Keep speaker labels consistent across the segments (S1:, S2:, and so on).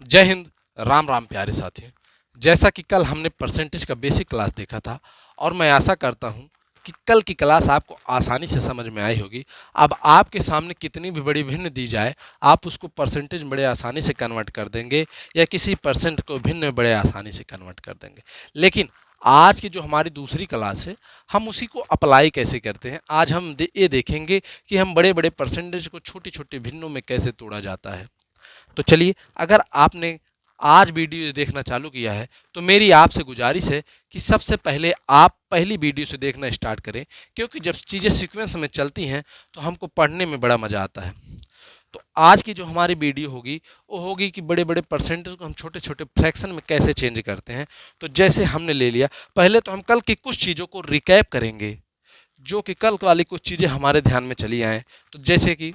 S1: जय हिंद, राम राम प्यारे साथियों। जैसा कि कल हमने परसेंटेज का बेसिक क्लास देखा था और मैं आशा करता हूं कि कल की क्लास आपको आसानी से समझ में आई होगी। अब आपके सामने कितनी भी बड़ी भिन्न दी जाए, आप उसको परसेंटेज में बड़े आसानी से कन्वर्ट कर देंगे या किसी परसेंट को भिन्न में बड़े आसानी से कन्वर्ट कर देंगे। लेकिन आज की जो हमारी दूसरी क्लास है, हम उसी को अप्लाई कैसे करते हैं। आज हम ये देखेंगे कि हम बड़े बड़े परसेंटेज को छोटी छोटी भिन्नों में कैसे तोड़ा जाता है। तो चलिए, अगर आपने आज वीडियो देखना चालू किया है तो मेरी आपसे गुजारिश है कि सबसे पहले आप पहली वीडियो से देखना स्टार्ट करें, क्योंकि जब चीज़ें सीक्वेंस में चलती हैं तो हमको पढ़ने में बड़ा मज़ा आता है। तो आज की जो हमारी वीडियो होगी वो होगी कि बड़े बड़े परसेंटेज को हम छोटे छोटे फ्रैक्शन में कैसे चेंज करते हैं। तो जैसे हमने ले लिया, पहले तो हम कल की कुछ चीज़ों को रिकैप करेंगे, जो कि कल वाली कुछ चीज़ें हमारे ध्यान में चली आएँ। तो जैसे कि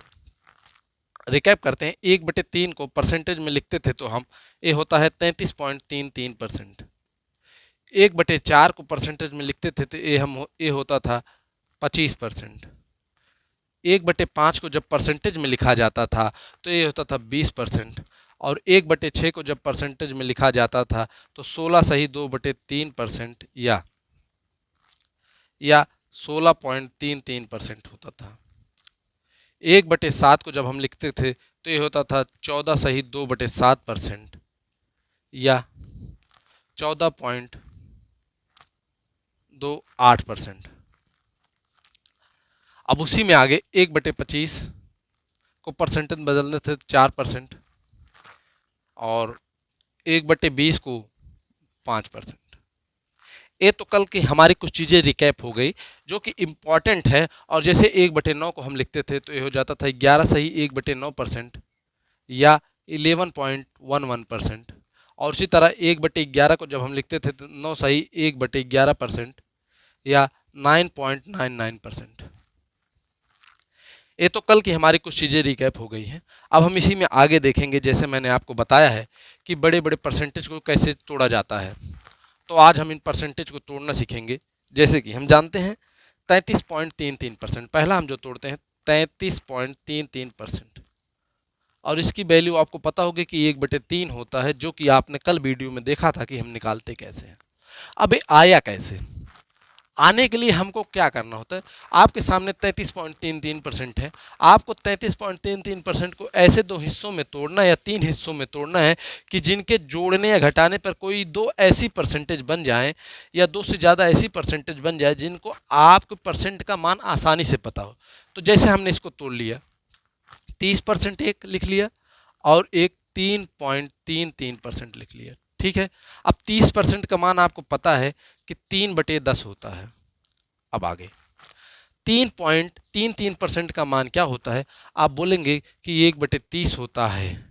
S1: रिकैप करते हैं, 1/3 को परसेंटेज में लिखते थे तो हम ये होता है 33.33%। 1/4 को परसेंटेज में लिखते थे तो ये होता था 25%। 1/5 को जब परसेंटेज में लिखा जाता था तो ये होता था 20%। और 1/6 को जब परसेंटेज में लिखा जाता था तो 16 सही 2/3% या 16.33% होता था। 1/7 को जब हम लिखते थे तो ये होता था 14 सही 2/7% या 14.28%। अब उसी में आगे 1/25 को परसेंटेज बदलने थे 4%, और 1/20 को 5%। ये तो कल की हमारी कुछ चीज़ें रिकैप हो गई जो कि इम्पॉर्टेंट है। और जैसे 1/9 को हम लिखते थे तो ये हो जाता था 11 सही 1/9% या 11.11%। और उसी तरह 1/11 को जब हम लिखते थे तो 9 सही 1/11% या 9.99%। ये तो कल की हमारी कुछ चीज़ें रिकैप हो गई हैं। अब हम इसी में आगे देखेंगे, जैसे मैंने आपको बताया है कि बड़े बड़े परसेंटेज को कैसे तोड़ा जाता है। तो आज हम इन परसेंटेज को तोड़ना सीखेंगे। जैसे कि हम जानते हैं 33.33%, पहला हम जो तोड़ते हैं 33.33%। और इसकी वैल्यू आपको पता होगी कि 1/3 होता है, जो कि आपने कल वीडियो में देखा था कि हम निकालते कैसे हैं। अब ये आया कैसे, आने के लिए हमको क्या करना होता है। आपके सामने 33.33% है, आपको 33.33% को ऐसे दो हिस्सों में तोड़ना है या तीन हिस्सों में तोड़ना है कि जिनके जोड़ने या घटाने पर कोई दो ऐसी परसेंटेज बन जाएं या दो से ज़्यादा ऐसी परसेंटेज बन जाए जिनको आपके परसेंट का मान आसानी से पता हो। तो जैसे हमने इसको तोड़ लिया, 30% एक लिख लिया और एक 3.33% लिख लिया। ठीक है, अब 30% का मान आपको पता है कि 3/10 होता है। अब आगे 3.33% का मान क्या होता है, आप बोलेंगे कि 1/30 होता है।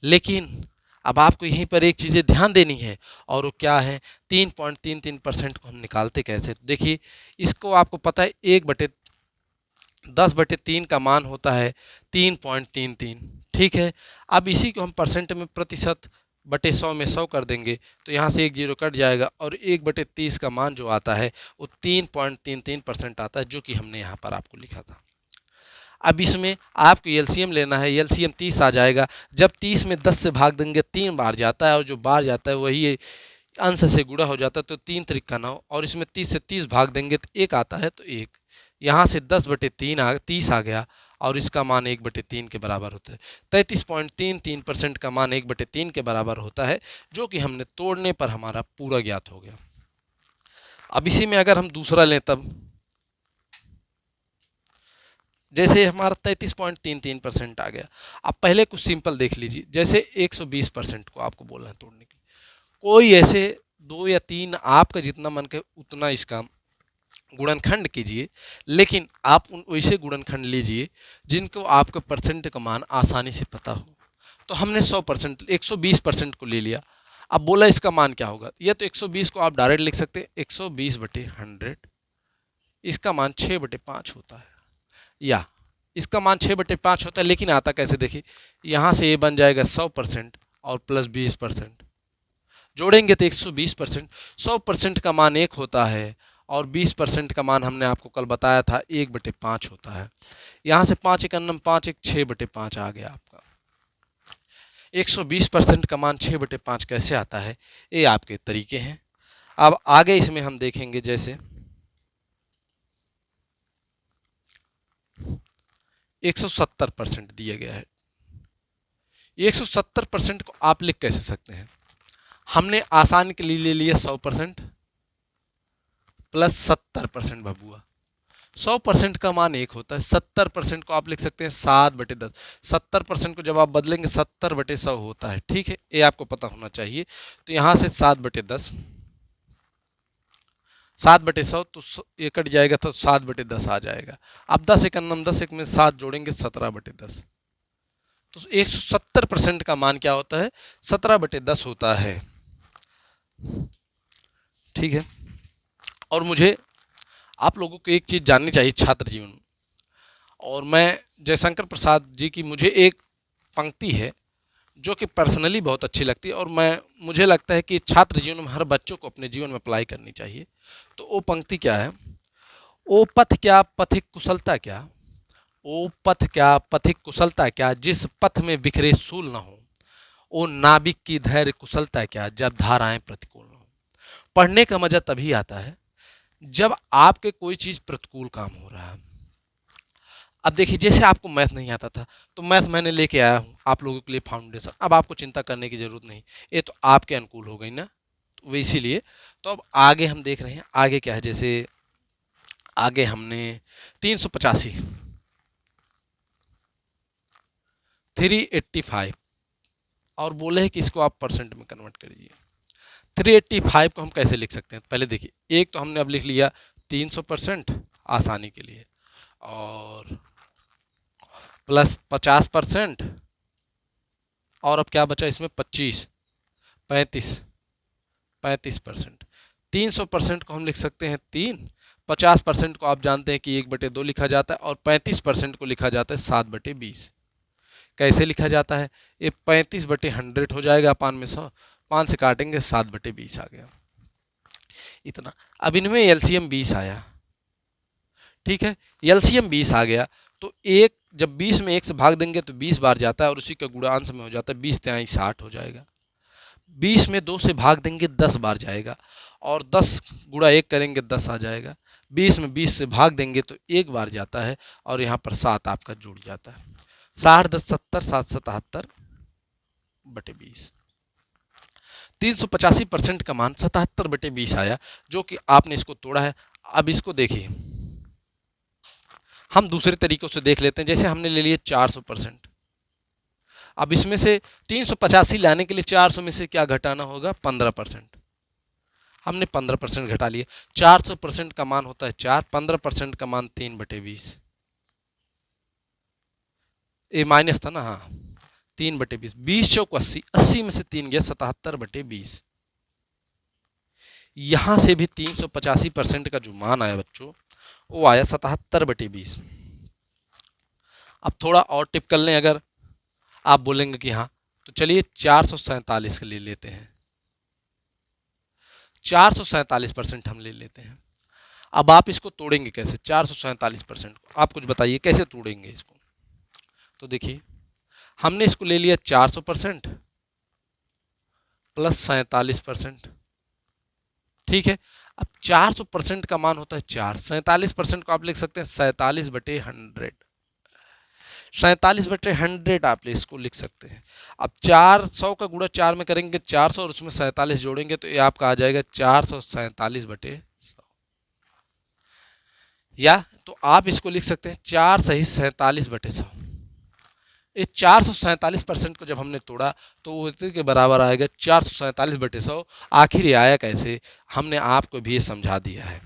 S1: लेकिन अब आपको यहीं पर एक चीज़ें ध्यान देनी है, और वो क्या है, 3.33% को हम निकालते कैसे। तो देखिए, इसको आपको पता है 1/10/3 का मान होता है 3.33। ठीक है, अब इसी को हम परसेंट में प्रतिशत बटे 100 में 100 कर देंगे तो यहाँ से एक जीरो कट जाएगा और 1/30 का मान जो आता है वो 3.33% आता है, जो कि हमने यहाँ पर आपको लिखा था। अब इसमें आपको एलसीएम लेना है, एलसीएम 30 आ जाएगा। जब 30 में 10 से भाग देंगे 3 बार जाता है, और जो बार जाता है वही अंश से गुणा हो जाता है, तो 3×3=9। और इसमें 30 से 30 भाग देंगे तो 1 आता है, तो 1 यहाँ से 10/3 आ गया, और इसका मान 1/3 के बराबर होता है। 33.33% का मान 1/3 के बराबर होता है, जो कि हमने तोड़ने पर हमारा पूरा ज्ञात हो गया। अब इसी में अगर हम दूसरा लें, तब जैसे हमारा 33.33% आ गया। अब पहले कुछ सिंपल देख लीजिए, जैसे 120% को आपको बोलना है तोड़ने के लिए, कोई ऐसे 2 या 3 आपका जितना मन करे उतना इसका गुणनखंड कीजिए। लेकिन आप उन वैसे गुणनखंड लीजिए जिनको आपके परसेंट का मान आसानी से पता हो। तो हमने 100% 120% को ले लिया। अब बोला इसका मान क्या होगा, या तो 120 को आप डायरेक्ट लिख सकते हैं 120/100, इसका मान 6/5 होता है, या इसका मान 6/5 होता है। लेकिन आता कैसे, देखिए यहाँ से ये बन जाएगा 100% और प्लस 20%, जोड़ेंगे तो 120%। 100% का मान 1 होता है और 20% का मान हमने आपको कल बताया था 1/5 होता है। यहाँ से 5×1=5, 1 6/5 आ गया आपका। 120% का मान 6/5 कैसे आता है, ये आपके तरीके हैं। अब आगे इसमें हम देखेंगे, जैसे 170% दिया गया है। 170% को आप लिख कैसे सकते हैं? हमने आसान के लिए ले लिया 100% प्लस 70% बबुआ। 100% का मान 1 होता है, 70% को आप लिख सकते हैं 7/10। 70% को जब आप बदलेंगे 70/100 होता है, ठीक है, ये आपको पता होना चाहिए। तो यहाँ से 7/10, 7/100 तो ये कट जाएगा तो 7/10 आ जाएगा। अब 10 एक अन्नम 10 एक में 7 जोड़ेंगे 17/10। तो 170% का मान क्या होता है? 17/10 होता है, ठीक है। और मुझे आप लोगों को एक चीज़ जाननी चाहिए छात्र जीवन में, और मैं जयशंकर प्रसाद जी की मुझे एक पंक्ति है जो कि पर्सनली बहुत अच्छी लगती है, और मुझे लगता है कि छात्र जीवन में हर बच्चों को अपने जीवन में अप्लाई करनी चाहिए। तो वो पंक्ति क्या है? ओ पथ क्या पथिक कुशलता क्या, ओ पथ क्या पथिक कुशलता क्या, जिस पथ में बिखरे सूल न हो, ओ नाविक की धैर्य कुशलता क्या, जब धाराएं प्रतिकूल न हो। पढ़ने का मजा तभी आता है जब आपके कोई चीज़ प्रतिकूल काम हो रहा है। अब देखिए, जैसे आपको मैथ नहीं आता था, तो मैथ मैंने लेके आया हूँ आप लोगों के लिए फाउंडेशन। अब आपको चिंता करने की ज़रूरत नहीं, ये तो आपके अनुकूल हो गई ना, तो वो इसीलिए। तो अब आगे हम देख रहे हैं, आगे क्या है, जैसे आगे हमने 385, 385 और बोले है कि इसको आप परसेंट में कन्वर्ट करिए। 385 को हम कैसे लिख सकते हैं? पहले देखिए, एक तो हमने अब लिख लिया 300% आसानी के लिए, और प्लस 50%, और अब क्या बचा इसमें? 25, 35%। 300% को हम लिख सकते हैं 3, 50% को आप जानते हैं कि 1/2 लिखा जाता है, और 35% को लिखा जाता है 7/20। कैसे लिखा जाता है? ये 35/100 हो जाएगा, 5 में 100, 5 से काटेंगे 7/20 आ गया, इतना। अब इनमें एलसीएम 20 आया, ठीक है, एलसीएम 20 आ गया, तो एक जब 20 में 1 से भाग देंगे तो 20 बार जाता है, और उसी का गुणांश में हो जाता है, 20 × 60 हो जाएगा। 20 में 2 से भाग देंगे 10 बार जाएगा, और 10 × 1 करेंगे 10 आ जाएगा। 20 में 20 से भाग देंगे तो 1 बार जाता है, और यहाँ पर 7 आपका जुड़ जाता है। 60 10 70, 7 77/20। 385% का मान 77/20 आया, जो कि आपने इसको तोड़ा है। अब इसको देखिए, हम दूसरे तरीकों से देख लेते हैं। जैसे हमने ले लिए 400%, अब इसमें से 385 लाने के लिए 400 में से क्या घटाना होगा? 15%। हमने 15% घटा लिए। 400% का मान होता है 4, 15% का मान 3/20। ये माइनस था ना, हाँ, 3/20। 20 चौक 80, 80 में से 3 गया, 77/20। यहां से भी 385% का जो मान आया बच्चों, वो आया 77/20। अब थोड़ा और टिप कर लें, अगर आप बोलेंगे कि हाँ, तो चलिए 447 के लिए लेते हैं। 447% हम ले लेते हैं। अब आप इसको तोड़ेंगे कैसे? 447% को आप कुछ बताइए, कैसे तोड़ेंगे इसको? तो देखिए, हमने इसको ले लिया 400% प्लस 47%, ठीक है। अब 400% का मान होता है 4, 47% को आप लिख सकते हैं 47/100। 47/100 आप इसको लिख सकते हैं। अब 400 का गुणा 4 में करेंगे 400, और उसमें 47 जोड़ेंगे तो ये आपका आ जाएगा 447/100। या तो आप इसको लिख सकते हैं 4 सही 47/100। ये 447% को जब हमने तोड़ा तो वो इतने के बराबर आएगा 447/100। आखिर ये आया कैसे, हमने आपको भी ये समझा दिया है।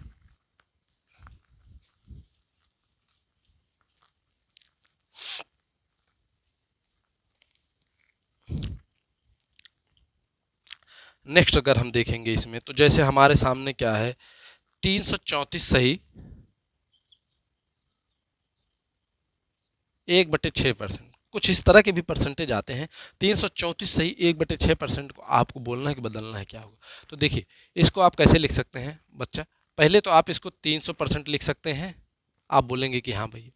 S1: नेक्स्ट अगर हम देखेंगे इसमें, तो जैसे हमारे सामने क्या है, 334 सही 1/6%। कुछ इस तरह के भी परसेंटेज आते हैं। 334 सही 1/6% को आपको बोलना है कि बदलना है, क्या होगा? तो देखिए, इसको आप कैसे लिख सकते हैं बच्चा? पहले तो आप इसको 300% लिख सकते हैं, आप बोलेंगे कि हाँ भैया,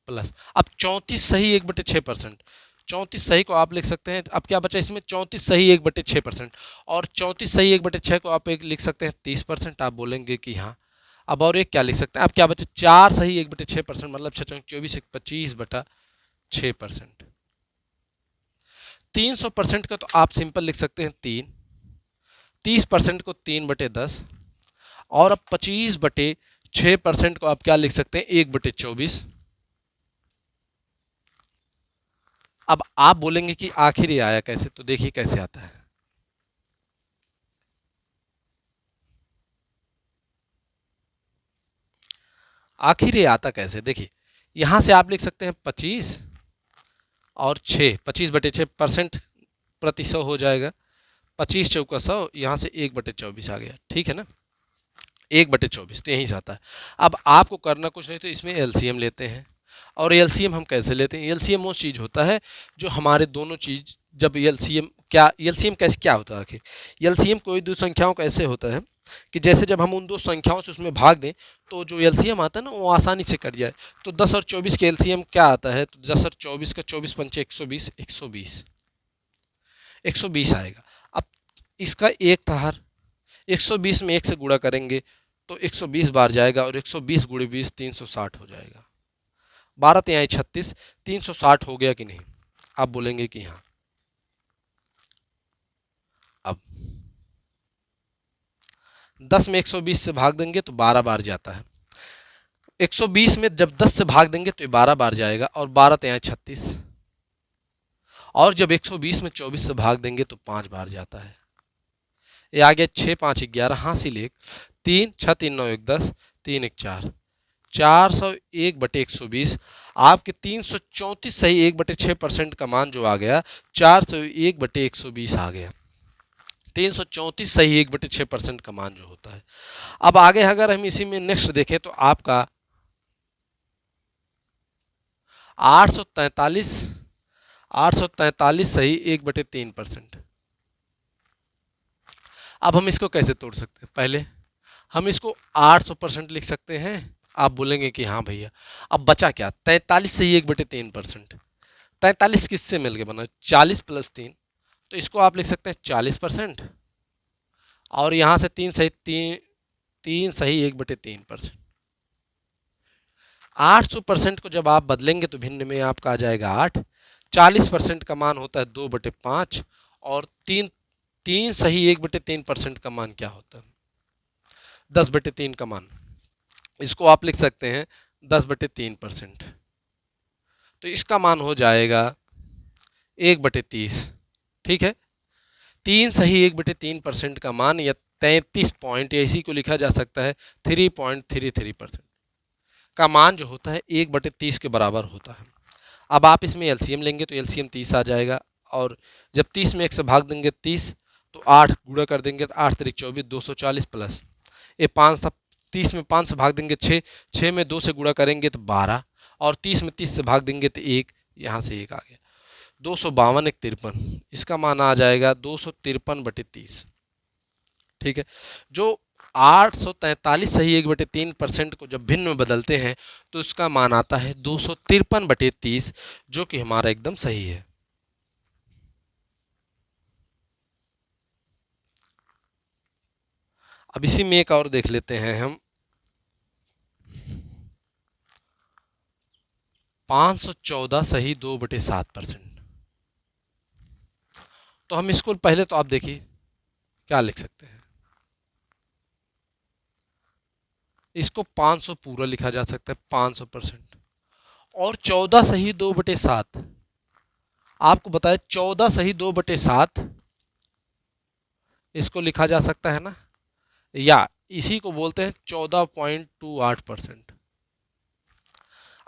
S1: प्लस अब 34 सही 1/6%। 34 सही को आप लिख सकते हैं, अब क्या बचा इसमें 34 सही 1/6%, और 34 सही 1/6 को आप एक लिख सकते हैं 30%। आप बोलेंगे कि हाँ। अब और एक क्या लिख सकते हैं, अब क्या बचे 4 सही 1/6%, मतलब 6×24 25/6%। 300% का तो आप सिंपल लिख सकते हैं 3, 30% को 3/10, और अब 25/6% को आप क्या लिख सकते हैं 1/24। अब आप बोलेंगे कि आखिर ये आया कैसे, तो देखिए कैसे आता है। आखिर ये आता कैसे, देखिए यहां से आप लिख सकते हैं 25 और 6, 25/6% प्रति 100 हो जाएगा। 25×4 यहाँ से 1/24 आ गया, ठीक है ना। 1/24 तो यहीं से आता है। अब आपको करना कुछ नहीं, तो इसमें एलसीएम लेते हैं। और एलसीएम हम कैसे लेते हैं, एलसीएम वो चीज़ होता है जो हमारे दोनों चीज़, जब एलसीएम क्या, एलसीएम कैसे क्या होता है आखिर। एलसीएम कोई दो संख्याओं का ऐसे होता है कि जैसे जब हम उन दो संख्याओं से उसमें भाग दें तो जो एलसीएम आता है ना वो आसानी से कट जाए। तो 10 और 24 के एलसीएम क्या आता है, तो 10 और 24 का 24 पंचे 120, 120, 120 आएगा। अब इसका एक तार 120 में 1 से गुणा करेंगे तो 120 बार जाएगा, और 120 गुणे 20 360 हो जाएगा। 12 तिहाई 36, 360 हो गया कि नहीं, आप बोलेंगे कि हाँ। अब 10 में 120 से भाग देंगे तो 12 बार जाता है। 120 में जब 10 से भाग देंगे तो ये 12 बार जाएगा, और 12 तिहाई 36, और जब 120 में 24 से भाग देंगे तो 5 बार जाता है। ये आ गया 6 5 11, हासिल 1, 3 6 3 9 1 10, 3 1 4, 401/120। आपके 334 सही 1/6% का मान जो आ गया 401/120 आ गया। 334 सही 1/6% का मान जो होता है। अब आगे अगर हम इसी में नेक्स्ट देखें तो आपका 843 843 सही 1/3%। अब हम इसको कैसे तोड़ सकते हैं, पहले हम इसको 800% लिख सकते हैं। आप बोलेंगे कि हाँ भैया। अब बचा क्या, 43 से ही 1/3%। 43 किससे मिलके बना, 40 + 3, तो इसको आप लिख सकते हैं 40%। और यहाँ से 3 सही 3 सही 1/3%। 800% को जब आप बदलेंगे तो भिन्न में आपका आ जाएगा 8। 40% का मान होता है 2/5, और 3 सही 1/3% का मान क्या होता है, 10/3 का मान। इसको आप लिख सकते हैं 10/3%। तो इसका मान हो जाएगा 1/30, ठीक है। 3 सही 1/3% का मान, या 33 पॉइंट, या इसी को लिखा जा सकता है 3.33% का मान जो होता है 1/30 के बराबर होता है। अब आप इसमें एलसीएम लेंगे तो एलसीएम 30 आ जाएगा, और जब 30 में 1 से भाग देंगे 30, तो 8 गुणा कर देंगे तो 8 3 24, 240 प्लस ये 5 था, 30 में 5 से भाग देंगे 6, 6 में 2 से गुणा करेंगे तो 12, और 30 में 30 से भाग देंगे तो 1, यहाँ से 1 आ गया। 252 1 53, इसका मान आ जाएगा 253/30, ठीक है। जो 843 सही 1/3% को जब भिन्न में बदलते हैं तो इसका मान आता है 253/30, जो कि हमारा एकदम सही है। अब इसी में एक और देख लेते हैं हम, 514 सही 2/7%। तो हम इसको पहले तो आप देखिए क्या लिख सकते हैं, इसको 500 पूरा लिखा जा सकता है 500%, और 14 सही 2/7, आपको बताया 14 सही 2/7 इसको लिखा जा सकता है ना, या इसी को बोलते हैं 14.28%।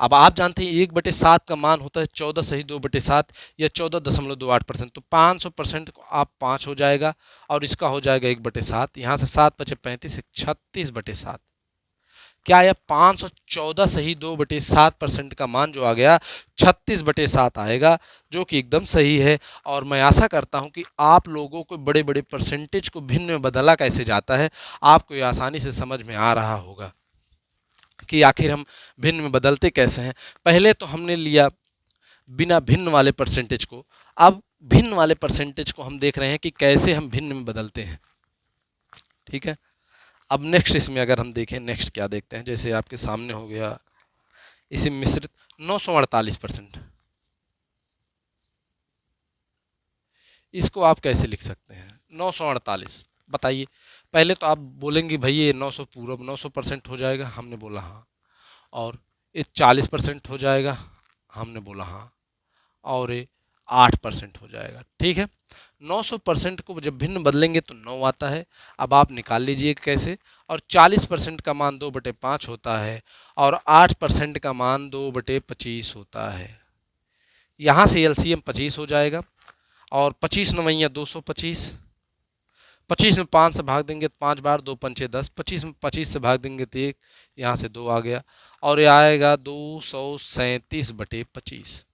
S1: अब आप जानते हैं 1/7 का मान होता है 14 सही 2/7, या 14.28%। तो 500% को आप 5 हो जाएगा, और इसका हो जाएगा 1/7, यहाँ से 7 बचे 35, 36/7। क्या यह 514 सही 2/7% का मान जो आ गया 36/7 आएगा, जो कि एकदम सही है। और मैं आशा करता हूं कि आप लोगों को बड़े बड़े परसेंटेज को भिन्न में बदला कैसे जाता है आपको ये आसानी से समझ में आ रहा होगा कि आखिर हम भिन्न में बदलते कैसे हैं। पहले तो हमने लिया बिना भिन्न वाले परसेंटेज को। अब भिन्न वाले परसेंटेज को हम देख रहे हैं कि कैसे हम भिन्न में बदलते हैं। ठीक है, अब नेक्स्ट इसमें अगर हम देखें, नेक्स्ट क्या देखते हैं, जैसे आपके सामने हो गया इसे मिश्रित 948%। इसको आप कैसे लिख सकते हैं 948? बताइए। पहले तो आप बोलेंगे भाई ये 900 पूरा 900% हो जाएगा, हमने बोला हाँ। और ये 40% हो जाएगा, हमने बोला हाँ। और ये 8% हो जाएगा। ठीक है, 900% को जब भिन्न बदलेंगे तो 9 आता है। अब आप निकाल लीजिए कैसे। और 40% का मान 2/5 होता है और 8% का मान 2/25 होता है। यहाँ से एलसीएम 25 हो जाएगा और 25 नवैया 225। 25 में 5 से भाग देंगे तो 5 बार 2 पंचे 10। 25 में 25 से भाग देंगे तो 1, यहाँ से 2 आ गया और ये आएगा 237/25।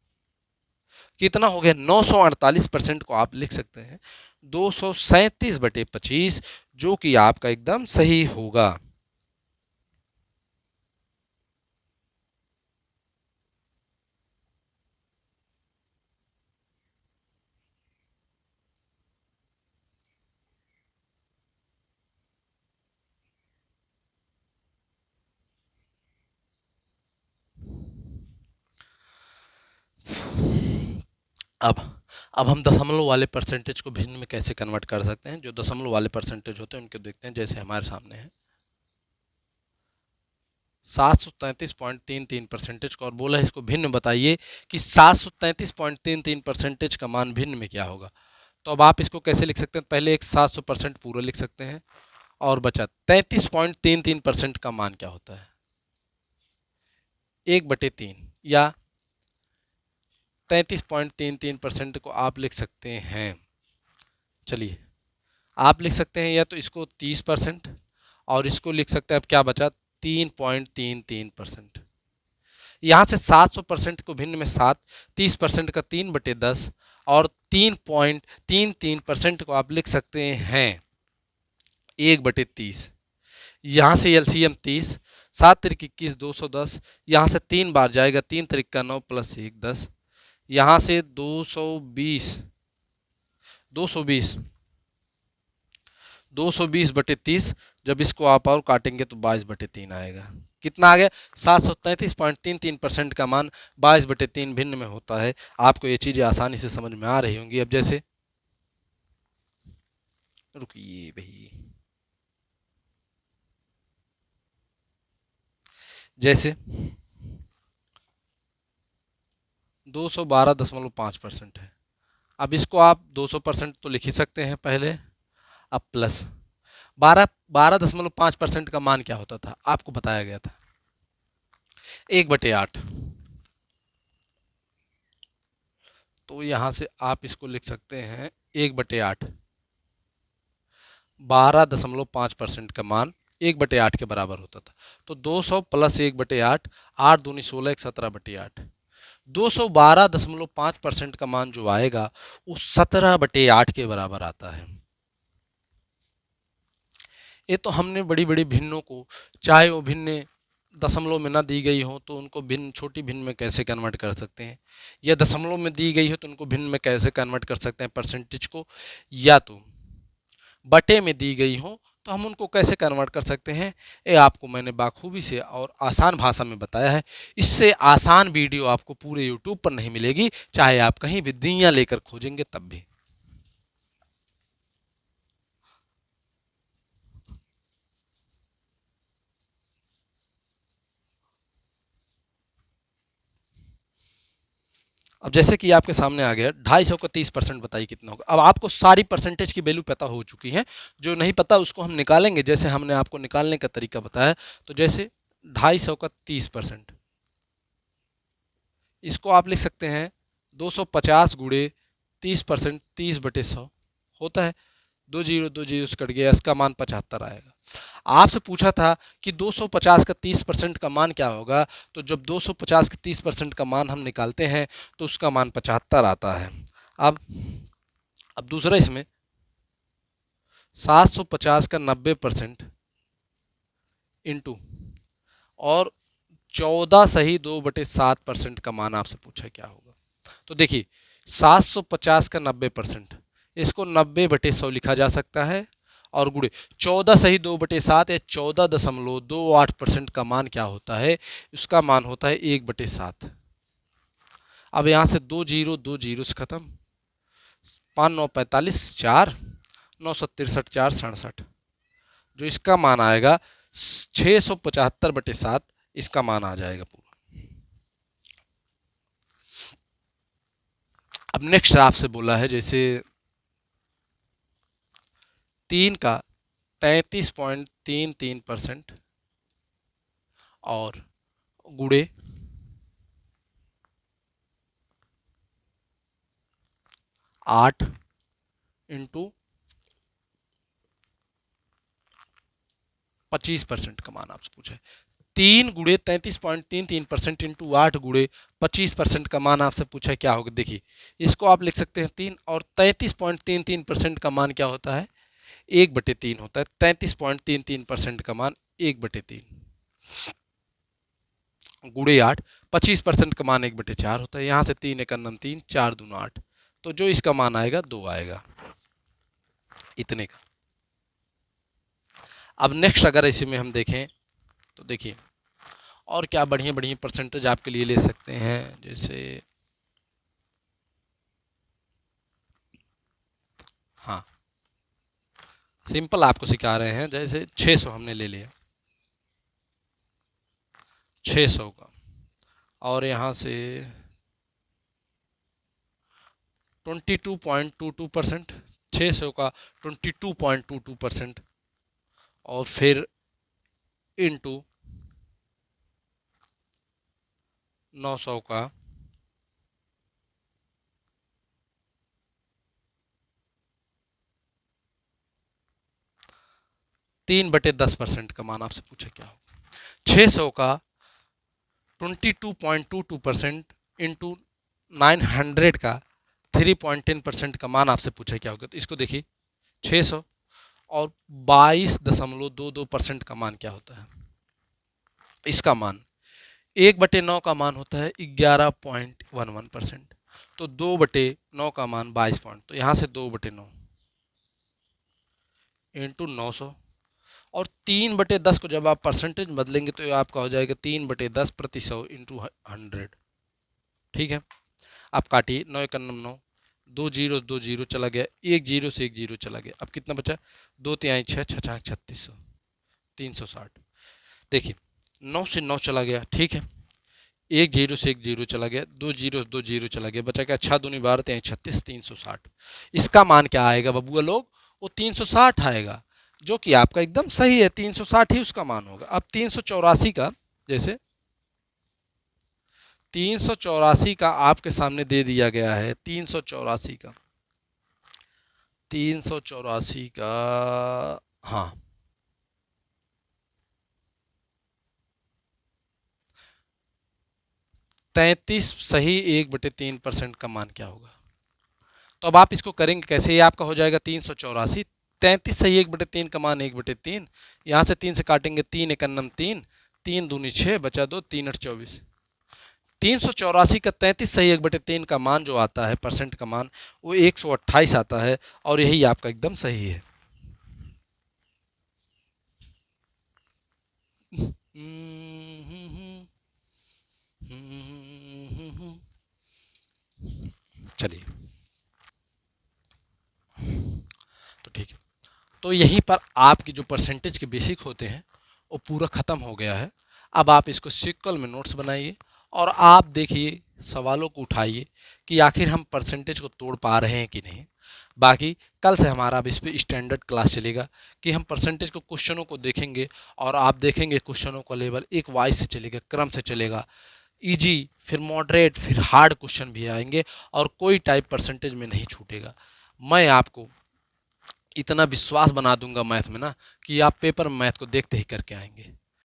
S1: कितना हो गया 948% को आप लिख सकते हैं 237/25, जो कि आपका एकदम सही होगा। अब अब हम दशमलव वाले परसेंटेज को भिन्न में कैसे कन्वर्ट कर सकते हैं। जो दशमलव वाले परसेंटेज होते हैं उनको देखते हैं। जैसे हमारे सामने है 733.33% को, और बोला है इसको भिन्न बताइए कि 733.33% का मान भिन्न में क्या होगा। तो अब आप इसको कैसे लिख सकते हैं, पहले एक 700% पूरा लिख सकते हैं और बचा 33.33% का मान क्या होता है 1/3, या 33.33% को आप लिख सकते हैं, चलिए आप लिख सकते हैं या तो इसको 30% और इसको लिख सकते हैं। अब क्या बचा 3.33%। यहाँ से 700% को भिन्न में 7, 30% का 3/10 और 3.33% को आप लिख सकते हैं 1/30। यहाँ से एलसीएम 30, 7 तिरिक 21 210, यहाँ से 3 बार जाएगा, 3 तिरिक का 9 + 1 10, यहाँ से 220 220/30। जब इसको आप और काटेंगे तो 22/3 आएगा। कितना आ गया 733.33% का मान 22/3 भिन्न में होता है। आपको ये चीज़ें आसानी से समझ में आ रही होंगी। अब जैसे रुकिए भाई, जैसे 212.5% है। अब इसको आप 200% तो लिख ही सकते हैं पहले। अब प्लस 12.5% का मान क्या होता था आपको बताया गया था 1/8। तो यहाँ से आप इसको लिख सकते हैं 1/8। 12.5% का मान 1/8 के बराबर होता था। तो 200 + 1/8, 8 दूनी 16, 17/8। 212.5% का मान जो आएगा वो 17/8 के बराबर आता है। ये तो हमने बड़ी बड़ी भिन्नों को, चाहे वो भिन्न दशमलव में ना दी गई हो तो उनको भिन्न छोटी भिन्न में कैसे कन्वर्ट कर सकते हैं, या दशमलव में दी गई हो तो उनको भिन्न में कैसे कन्वर्ट कर सकते हैं परसेंटेज को, या तो बटे में दी गई हो तो हम उनको कैसे कन्वर्ट कर सकते हैं। ये आपको मैंने बाखूबी से और आसान भाषा में बताया है। इससे आसान वीडियो आपको पूरे यूट्यूब पर नहीं मिलेगी, चाहे आप कहीं भी दुनिया लेकर खोजेंगे तब भी। अब जैसे कि आपके सामने आ गया 250 का 30%, बताइए कितना होगा। अब आपको सारी परसेंटेज की वैल्यू पता हो चुकी है, जो नहीं पता उसको हम निकालेंगे। जैसे हमने आपको निकालने का तरीका बताया, तो जैसे 250 का 30%, इसको आप लिख सकते हैं 250 गुणे 30%, 30/100 होता है। 2 जीरो से कट गया, इसका मान 75 आएगा। आपसे पूछा था कि 250 का 30% का मान क्या होगा, तो जब 250 के 30% का मान हम निकालते हैं तो उसका मान 75 आता है। अब दूसरा इसमें 750 का 90% इंटू और 14 सही 2/7% का मान आपसे पूछा क्या होगा। तो देखिए 750 का 90%, इसको 90/100 लिखा जा सकता है, और गुणे 14 सही 2/7 या 14.28% का मान क्या होता है, उसका मान होता है 1/7। अब यहाँ से 2 से खत्म, 5 9 45 4, 9 63 4 67, जो इसका मान आएगा 675/7, इसका मान आ जाएगा पूरा। अब नेक्स्ट आपसे बोला है जैसे 3 का 33.33% और गुणे 8 इंटू 25% का मान आपसे पूछा है। 3 गुणे 33.33% इंटू 8 गुणे 25% का मान आपसे पूछा है, क्या होगा। देखिए इसको आप लिख सकते हैं 3, और 33.33% का मान क्या होता है, 1/3 होता है। 33.33% का मान 1/3 गुणे 8, 25% का मान 1/4 होता है। यहाँ से 3 1 3, 4 2 8, तो जो इसका मान आएगा 2 आएगा, इतने का। अब नेक्स्ट अगर इसी में हम देखें तो देखिए और क्या बढ़िया बढ़िया परसेंटेज आपके लिए ले सकते हैं, जैसे हाँ सिंपल आपको सिखा रहे हैं, जैसे 600 हमने ले लिया, 600 का, और यहाँ से 22.22%, 600 का 22.22%, और फिर इंटू 900 का 3/10% का मान आपसे पूछा क्या होगा। 600 का 22.22% इंटू 900 का 3.10% का मान आपसे पूछा क्या होगा। तो इसको देखिए 600 और 22.22% का मान क्या होता है, इसका मान 1/9 का मान होता है 11.11%, तो 2/9 का मान 22 पॉइंट, तो यहाँ से 2/9 इंटू 900, और 3/10 को जब आप परसेंटेज बदलेंगे तो आपका हो जाएगा 3/10% इंटू 100। ठीक है, आप काटिए, 9 1 9, 2 जीरो चला गया, 1 जीरो से 1 जीरो चला गया, अब कितना बचा, 2 3 6 6 6 3600, 360। देखिए 9 से 9 चला गया, ठीक है, 1 जीरो से 1 जीरो चला गया, 2 जीरो चला गया, बचा क्या, 6 दूनी 12 3 36, 360। इसका मान क्या आएगा बबुआ लोग, वो 360 आएगा, जो कि आपका एकदम सही है, 360 ही उसका मान होगा। अब 384 का, जैसे 384 का आपके सामने दे दिया गया है, 384 का, 384 का, हाँ 33 सही 1/3% का मान क्या होगा। तो अब आप इसको करेंगे कैसे, ये आपका हो जाएगा 384, 33 सही 1/3 का मान 1/3, यहाँ से 3 से काटेंगे, 3 1 3, 3 दूनी 6, बचा 2, 3 8 24। 384 का 33 सही 1/3 का मान जो आता है, परसेंट का मान, वो 128 आता है, और यही आपका एकदम सही है। चलिए तो ठीक है, तो यहीं पर आपकी जो परसेंटेज के बेसिक होते हैं वो पूरा ख़त्म हो गया है। अब आप इसको सिक्वल में नोट्स बनाइए, और आप देखिए सवालों को उठाइए कि आखिर हम परसेंटेज को तोड़ पा रहे हैं कि नहीं। बाकी कल से हमारा अब इस पर स्टैंडर्ड क्लास चलेगा कि हम परसेंटेज को क्वेश्चनों को देखेंगे, और आप देखेंगे क्वेश्चनों का लेवल एक वाइज से चलेगा, क्रम से चलेगा, इजी, फिर मॉडरेट, फिर हार्ड क्वेश्चन भी आएंगे, और कोई टाइप परसेंटेज में नहीं छूटेगा। मैं आपको इतना विश्वास बना दूंगा मैथ में ना, कि आप पेपर में मैथ को देखते ही करके आएंगे।